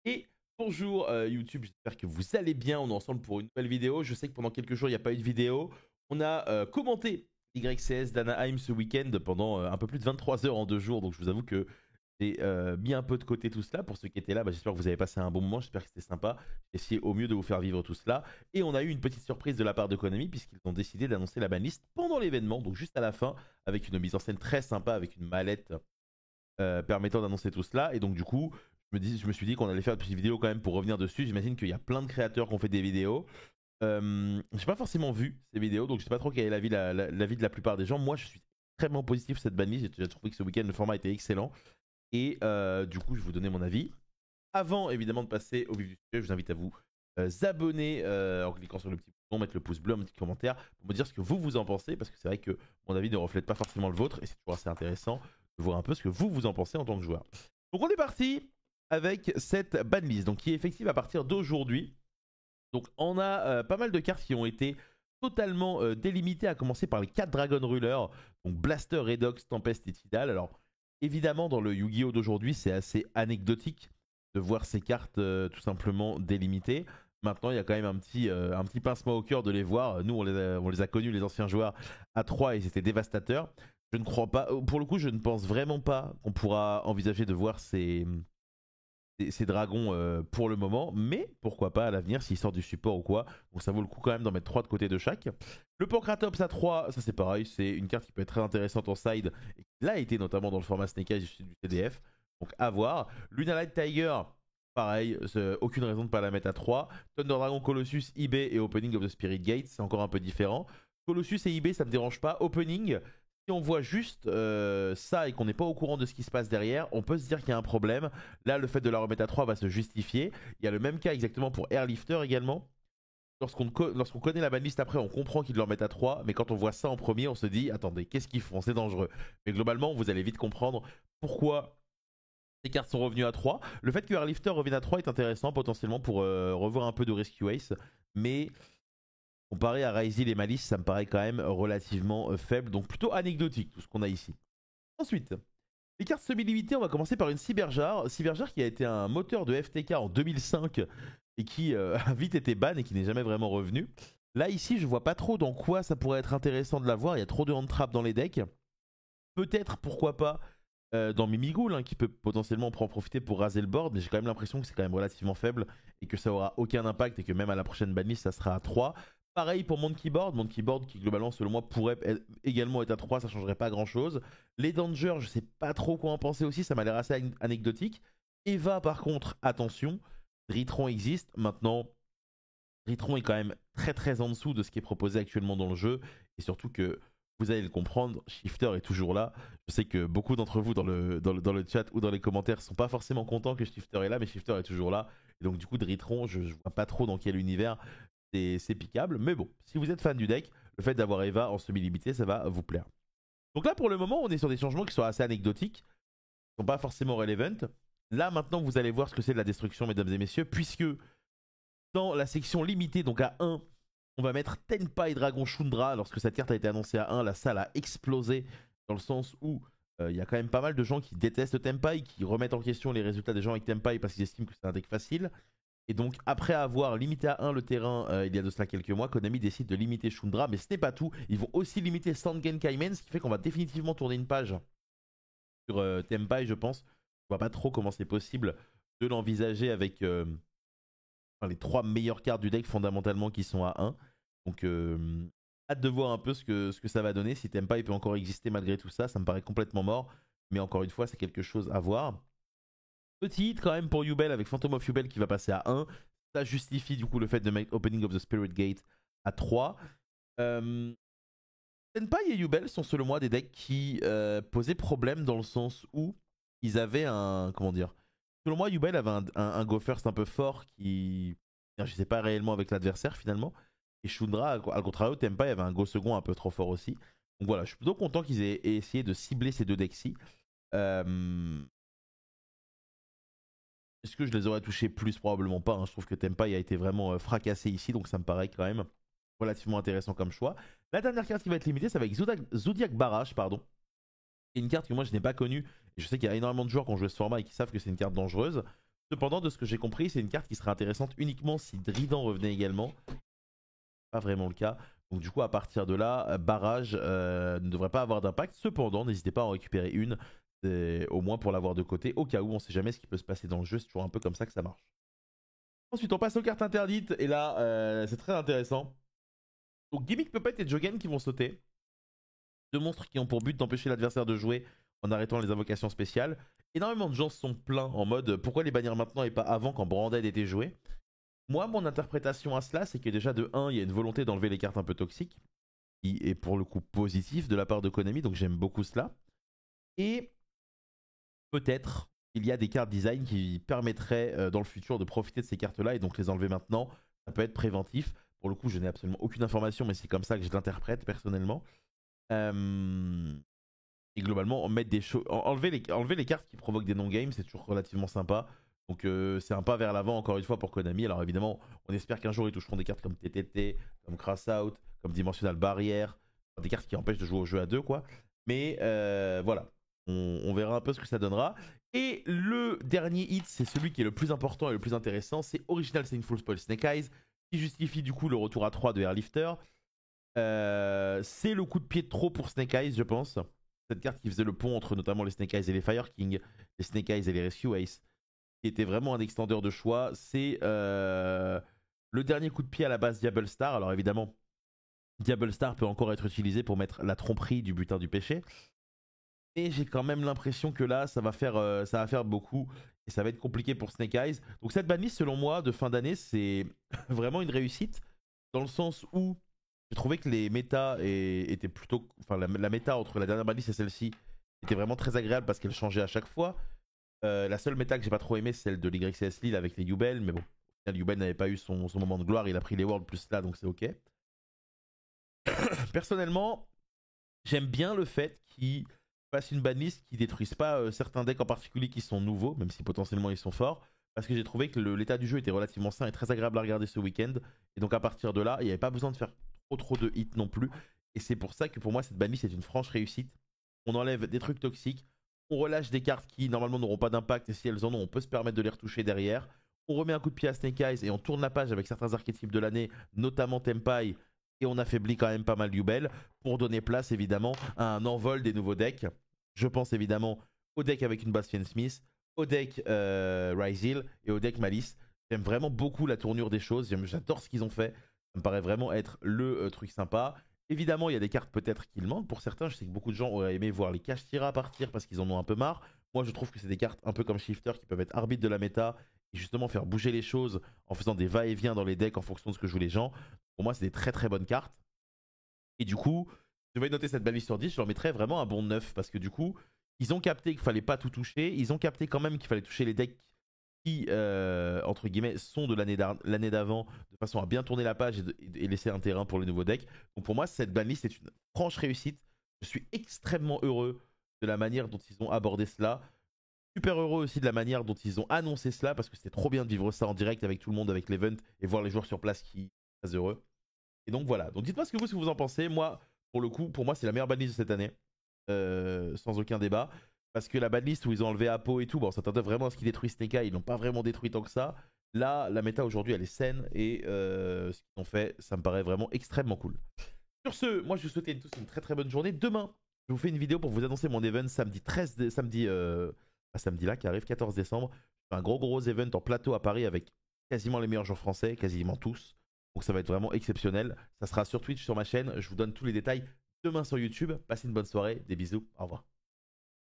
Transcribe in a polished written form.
Et bonjour YouTube, j'espère que vous allez bien. On est ensemble pour une nouvelle vidéo. Je sais que pendant quelques jours, il n'y a pas eu de vidéo. On a commenté YCS d'Anaheim ce week-end pendant un peu plus de 23 heures en 2 jours. Donc je vous avoue que j'ai mis un peu de côté tout cela. Pour ceux qui étaient là, j'espère que vous avez passé un bon moment. J'espère que c'était sympa. J'ai essayé au mieux de vous faire vivre tout cela. Et on a eu une petite surprise de la part de Konami puisqu'ils ont décidé d'annoncer la banlist pendant l'événement. Donc juste à la fin, avec une mise en scène très sympa, avec une mallette permettant d'annoncer tout cela. Et donc du coup, je me suis dit qu'on allait faire une petite vidéo quand même pour revenir dessus. J'imagine qu'il y a plein de créateurs qui ont fait des vidéos. J'ai pas forcément vu ces vidéos, donc je sais pas trop quel est l'avis l'avis de la plupart des gens. Moi, je suis extrêmement positif sur cette banlist. J'ai trouvé que ce week-end, le format était excellent. Et du coup, je vais vous donner mon avis. Avant, évidemment, de passer au vif du sujet, je vous invite à vous abonner en cliquant sur le petit bouton, mettre le pouce bleu, un petit commentaire pour me dire ce que vous en pensez, parce que c'est vrai que mon avis ne reflète pas forcément le vôtre, et c'est toujours assez intéressant de voir un peu ce que vous en pensez en tant que joueur. Donc on est parti avec cette banlist, donc qui est effective à partir d'aujourd'hui. Donc on a pas mal de cartes qui ont été totalement délimitées, à commencer par les 4 Dragon Ruler, donc Blaster, Redox, Tempest et Tidal. Alors évidemment dans le Yu-Gi-Oh d'aujourd'hui c'est assez anecdotique de voir ces cartes tout simplement délimitées. Maintenant il y a quand même un petit pincement au cœur de les voir. Nous on les a connus, les anciens joueurs, à 3 et c'était dévastateur. Je ne crois pas, pour le coup je ne pense vraiment pas qu'on pourra envisager de voir ces dragons pour le moment, mais pourquoi pas à l'avenir s'ils sortent du support ou quoi. Donc ça vaut le coup quand même d'en mettre 3 de côté de chaque. Le Pancratops à 3, ça c'est pareil, c'est une carte qui peut être très intéressante en side, et qui l'a été notamment dans le format Snake Eyes du CDF, donc à voir. Lunalight Tiger, pareil, aucune raison de ne pas la mettre à 3. Thunder Dragon, Colossus, eBay et Opening of the Spirit Gate, c'est encore un peu différent. Colossus et eBay, ça me dérange pas. Opening, si on voit juste ça et qu'on n'est pas au courant de ce qui se passe derrière, on peut se dire qu'il y a un problème. Là, le fait de la remettre à 3 va se justifier. Il y a le même cas exactement pour Airlifter également. Lorsqu'on connaît la banlist après, on comprend qu'ils le remettent à 3, mais quand on voit ça en premier, on se dit attendez, qu'est-ce qu'ils font? C'est dangereux. Mais globalement, vous allez vite comprendre pourquoi ces cartes sont revenues à 3. Le fait que Airlifter revienne à 3 est intéressant potentiellement pour revoir un peu de Rescue Ace, mais comparé à Ryzil et Malice, ça me paraît quand même relativement faible, donc plutôt anecdotique tout ce qu'on a ici. Ensuite, les cartes semi-limitées, on va commencer par une Cyberjar. Cyberjar qui a été un moteur de FTK en 2005 et qui a vite été ban et qui n'est jamais vraiment revenu. Là, ici, je vois pas trop dans quoi ça pourrait être intéressant de l'avoir. Il y a trop de hand trap dans les decks. Peut-être, pourquoi pas, dans Mimighoul, hein, qui peut potentiellement en profiter pour raser le board, mais j'ai quand même l'impression que c'est quand même relativement faible et que ça aura aucun impact et que même à la prochaine banlist, ça sera à 3. Pareil pour Monkey Board qui globalement selon moi pourrait également être à 3, ça changerait pas grand chose. Les Dangers, je sais pas trop quoi en penser aussi, ça m'a l'air assez anecdotique. Eva par contre, attention, Dritron existe. Maintenant, Dritron est quand même très en dessous de ce qui est proposé actuellement dans le jeu. Et surtout que vous allez le comprendre, Shifter est toujours là. Je sais que beaucoup d'entre vous dans le chat ou dans les commentaires sont pas forcément contents que Shifter est là, mais Shifter est toujours là. Et donc du coup, Dritron, je vois pas trop dans quel univers c'est piquable. Mais bon, si vous êtes fan du deck, le fait d'avoir Eva en semi-limité, ça va vous plaire. Donc là, pour le moment, on est sur des changements qui sont assez anecdotiques, qui sont pas forcément relevant. Là, maintenant, vous allez voir ce que c'est de la destruction, mesdames et messieurs, puisque dans la section limitée, donc à 1, on va mettre Tenpai Dragon Shundra. Lorsque cette carte a été annoncée à 1, la salle a explosé, dans le sens où il y a quand même pas mal de gens qui détestent Tenpai, qui remettent en question les résultats des gens avec Tenpai parce qu'ils estiment que c'est un deck facile. Et donc, après avoir limité à 1 le terrain il y a de cela quelques mois, Konami décide de limiter Shundra, mais ce n'est pas tout. Ils vont aussi limiter Sangen Kaimen, ce qui fait qu'on va définitivement tourner une page sur Tenpai, je pense. Je vois pas trop comment c'est possible de l'envisager avec les 3 meilleures cartes du deck fondamentalement qui sont à 1. Donc, hâte de voir un peu ce que ça va donner. Si Tenpai peut encore exister malgré tout ça, ça me paraît complètement mort. Mais encore une fois, c'est quelque chose à voir. Petit hit quand même pour Yubel avec Phantom of Yubel qui va passer à 1. Ça justifie du coup le fait de mettre Opening of the Spirit Gate à 3. Tenpai et Yubel sont selon moi des decks qui posaient problème dans le sens où ils avaient un... Comment dire? Selon moi, Yubel avait un go first un peu fort qui n'agissait pas réellement avec l'adversaire finalement. Et Shundra, à contrario, Tenpai avait un go second un peu trop fort aussi. Donc voilà, je suis plutôt content qu'ils aient essayé de cibler ces deux decks-ci. Est-ce que je les aurais touchés plus? Probablement pas, hein. Je trouve que Tenpai a été vraiment fracassé ici, donc ça me paraît quand même relativement intéressant comme choix. La dernière carte qui va être limitée, ça va être Zodiac Barrage, pardon. C'est une carte que moi je n'ai pas connue. Et je sais qu'il y a énormément de joueurs qui ont joué ce format et qui savent que c'est une carte dangereuse. Cependant, de ce que j'ai compris, c'est une carte qui serait intéressante uniquement si Dridan revenait également. Pas vraiment le cas. Donc du coup, à partir de là, Barrage ne devrait pas avoir d'impact. Cependant, n'hésitez pas à en récupérer une, au moins pour l'avoir de côté, au cas où on sait jamais ce qui peut se passer dans le jeu. C'est toujours un peu comme ça que ça marche. Ensuite, on passe aux cartes interdites. Et là, c'est très intéressant. Donc Gimmick Puppet et Jogen qui vont sauter. Deux monstres qui ont pour but d'empêcher l'adversaire de jouer en arrêtant les invocations spéciales. Énormément de gens se sont plaints en mode pourquoi les bannir maintenant et pas avant quand Branded était joué. Moi, mon interprétation à cela, c'est que déjà de 1, il y a une volonté d'enlever les cartes un peu toxiques, qui est pour le coup positif de la part de Konami, donc j'aime beaucoup cela. Et peut-être qu'il y a des cartes design qui permettraient dans le futur de profiter de ces cartes-là et donc les enlever maintenant. Ça peut être préventif. Pour le coup, je n'ai absolument aucune information, mais c'est comme ça que je l'interprète personnellement. Et globalement, mettre des enlever les cartes qui provoquent des non-games, c'est toujours relativement sympa. Donc c'est un pas vers l'avant encore une fois pour Konami. Alors évidemment, on espère qu'un jour ils toucheront des cartes comme TTT, comme Crash Out, comme Dimensional Barrière, des cartes qui empêchent de jouer au jeu à deux quoi. Mais voilà, on verra un peu ce que ça donnera. Et le dernier hit, c'est celui qui est le plus important et le plus intéressant, c'est Original Sinful Spoil Snake Eyes, qui justifie du coup le retour à 3 de Airlifter. C'est le coup de pied de trop pour Snake Eyes, je pense. Cette carte qui faisait le pont entre notamment les Snake Eyes et les Fire King, les Snake Eyes et les Rescue Ace, qui était vraiment un extendeur de choix. C'est le dernier coup de pied à la base Diable Star. Alors évidemment, Diable Star peut encore être utilisé pour mettre la tromperie du butin du péché. Et j'ai quand même l'impression que là, ça va faire beaucoup. Et ça va être compliqué pour Snake Eyes. Donc cette banlist, selon moi, de fin d'année, c'est vraiment une réussite. Dans le sens où j'ai trouvé que les méta étaient plutôt... Enfin, la méta entre la dernière banlist et celle-ci était vraiment très agréable parce qu'elle changeait à chaque fois. La seule méta que j'ai pas trop aimé, c'est celle de l'YCS Lille avec les Yubel. Mais bon, Yubel n'avait pas eu son moment de gloire. Il a pris les Worlds plus là, donc c'est ok. Personnellement, j'aime bien le fait qu'il fasse une banlist qui détruise pas certains decks en particulier qui sont nouveaux, même si potentiellement ils sont forts. Parce que j'ai trouvé que l'état du jeu était relativement sain et très agréable à regarder ce week-end. Et donc à partir de là, il n'y avait pas besoin de faire trop de hits non plus. Et c'est pour ça que pour moi, cette banlist est une franche réussite. On enlève des trucs toxiques. On relâche des cartes qui normalement n'auront pas d'impact. Et si elles en ont, on peut se permettre de les retoucher derrière. On remet un coup de pied à Snake Eyes et on tourne la page avec certains archétypes de l'année, notamment Tempai. Et on affaiblit quand même pas mal Yubel pour donner place évidemment à un envol des nouveaux decks. Je pense évidemment au deck avec une Bastian Smith, au deck Ryzil et au deck Malice. J'aime vraiment beaucoup la tournure des choses, j'adore ce qu'ils ont fait. Ça me paraît vraiment être le truc sympa. Évidemment, il y a des cartes peut-être qu'il manque. Pour certains, je sais que beaucoup de gens auraient aimé voir les Kashtira partir parce qu'ils en ont un peu marre. Moi, je trouve que c'est des cartes un peu comme Shifter qui peuvent être arbitres de la méta et justement faire bouger les choses en faisant des va-et-vient dans les decks en fonction de ce que jouent les gens. Pour moi, c'est des très très bonnes cartes. Et du coup, je vais noter cette banlist sur 10, je leur mettrais vraiment un bon 9 parce que du coup, ils ont capté qu'il fallait pas tout toucher. Ils ont capté quand même qu'il fallait toucher les decks qui, entre guillemets, sont de l'année d'avant de façon à bien tourner la page et laisser un terrain pour les nouveaux decks. Donc pour moi, cette banlist est une franche réussite. Je suis extrêmement heureux de la manière dont ils ont abordé cela. Super heureux aussi de la manière dont ils ont annoncé cela parce que c'était trop bien de vivre ça en direct avec tout le monde, avec l'event et voir les joueurs sur place qui sont très heureux. Et donc voilà. Donc dites-moi ce que vous en pensez. Moi, pour le coup, pour moi, c'est la meilleure banlist de cette année. Sans aucun débat. Parce que la banlist où ils ont enlevé Apo et tout, bon, on s'attendait vraiment à ce qu'ils détruisent Sneka. Ils l'ont pas vraiment détruit tant que ça. Là, la méta aujourd'hui, elle est saine. Et ce qu'ils ont fait, ça me paraît vraiment extrêmement cool. Sur ce, moi, je vous souhaite à tous une très très bonne journée. Demain, je vous fais une vidéo pour vous annoncer mon event samedi là qui arrive 14 décembre. Je fais un gros event en plateau à Paris avec quasiment les meilleurs joueurs français, quasiment tous. Donc ça va être vraiment exceptionnel. Ça sera sur Twitch, sur ma chaîne. Je vous donne tous les détails demain sur YouTube. Passez une bonne soirée. Des bisous. Au revoir.